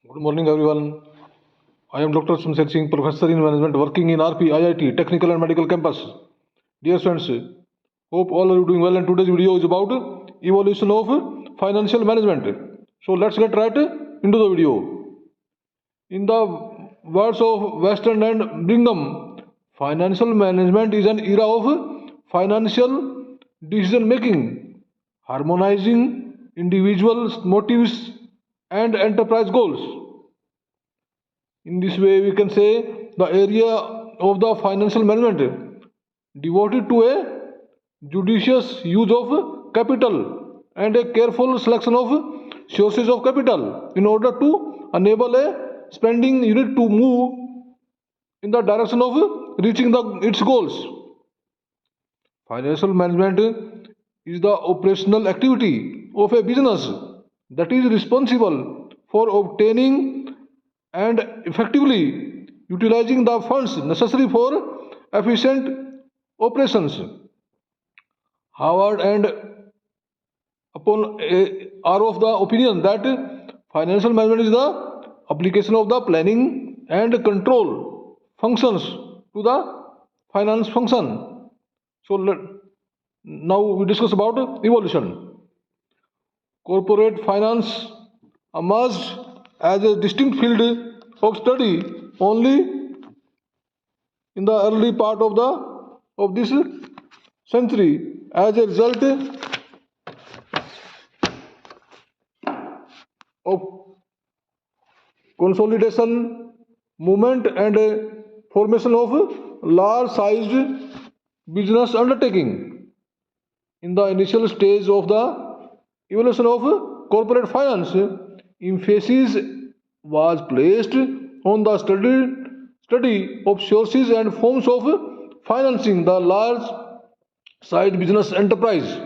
Good morning, everyone. I am Dr. Shamsher Singh, Professor in Management, working in RP, IIT, Technical and Medical Campus. Dear friends, hope all are doing well. And today's video is about evolution of financial management. So let's get right into the video. In the words of Weston and Brigham, financial management is an era of financial decision making, harmonizing individuals' motives and enterprise goals. In this way, we can say the area of the financial management devoted to a judicious use of capital and a careful selection of sources of capital in order to enable a spending unit to move in the direction of reaching its goals. Financial management is the operational activity of a business that is responsible for obtaining and effectively utilizing the funds necessary for efficient operations. Howard and upon are of the opinion that financial management is the application of the planning and control functions to the finance function. So now we discuss about evolution. Corporate finance emerged as a distinct field of study only in the early part of this century. As a result of consolidation movement and formation of large sized business undertaking. In the initial stage of the evolution of corporate finance, emphasis was placed on the study of sources and forms of financing the large side business enterprise.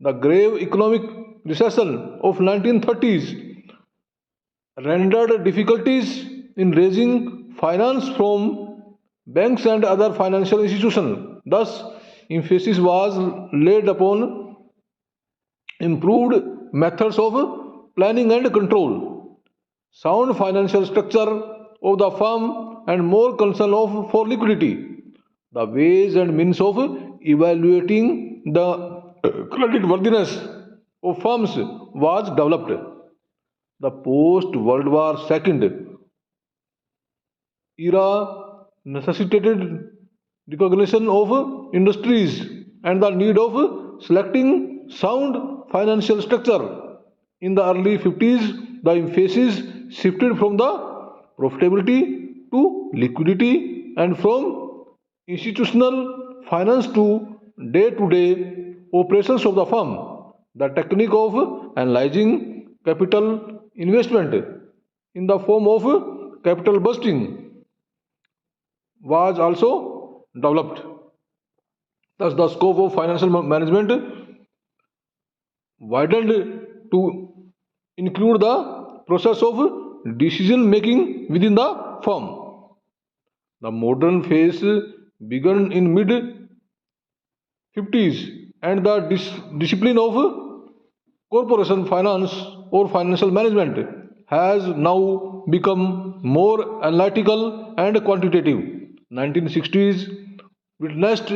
The grave economic recession of 1930s rendered difficulties in raising finance from banks and other financial institutions. Thus, emphasis was laid upon improved methods of planning and control, sound financial structure of the firm, and more concern for liquidity. The ways and means of evaluating the credit worthiness of firms was developed. The post World War II era necessitated recognition of industries and the need of selecting sound financial structure. In the early 50s, the emphasis shifted from the profitability to liquidity and from institutional finance to day-to-day operations of the firm. The technique of analyzing capital investment in the form of capital busting was also developed. Thus, the scope of financial management widened to include the process of decision making within the firm. The modern phase began in mid 50s and the discipline of corporation finance or financial management has now become more analytical and quantitative. 1960s witnessed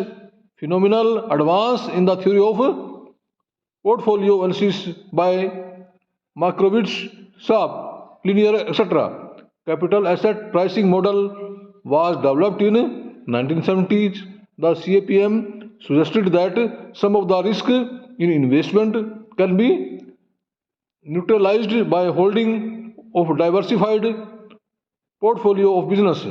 phenomenal advance in the theory of portfolio analysis by Markowitz, Sharp, Linear, etc. Capital asset pricing model was developed in 1970s. The CAPM suggested that some of the risk in investment can be neutralized by holding of diversified portfolio of business.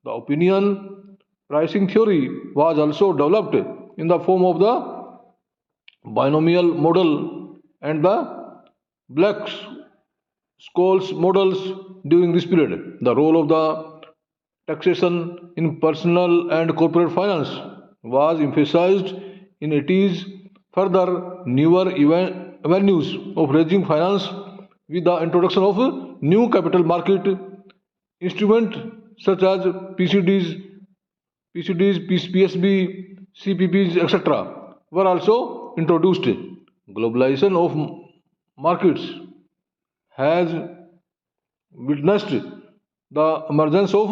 The opinion pricing theory was also developed in the form of the binomial model and the Black Scholes models during this period. The role of the taxation in personal and corporate finance was emphasized in 80s. Further, newer avenues of raising finance with the introduction of new capital market instruments such as PCDs, PSB, CPPs, etc. were also introduced. Globalization of markets has witnessed the emergence of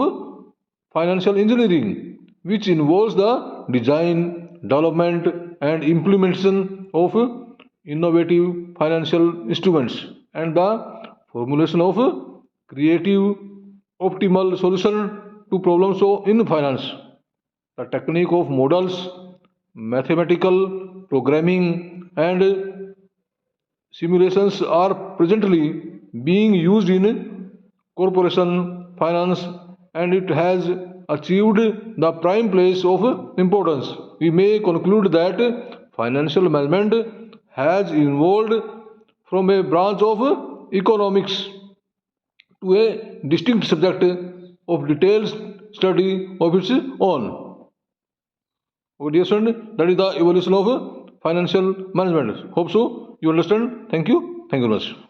financial engineering, which involves the design, development, and implementation of innovative financial instruments and the formulation of creative, optimal solution to problems in finance. The technique of models, mathematical programming, and simulations are presently being used in corporation finance, and it has achieved the prime place of importance. We may conclude that financial management has evolved from a branch of economics to a distinct subject of detailed study of its own. Okay, dear student, that is the evolution of financial management. Hope so. You understand? Thank you. Thank you very much.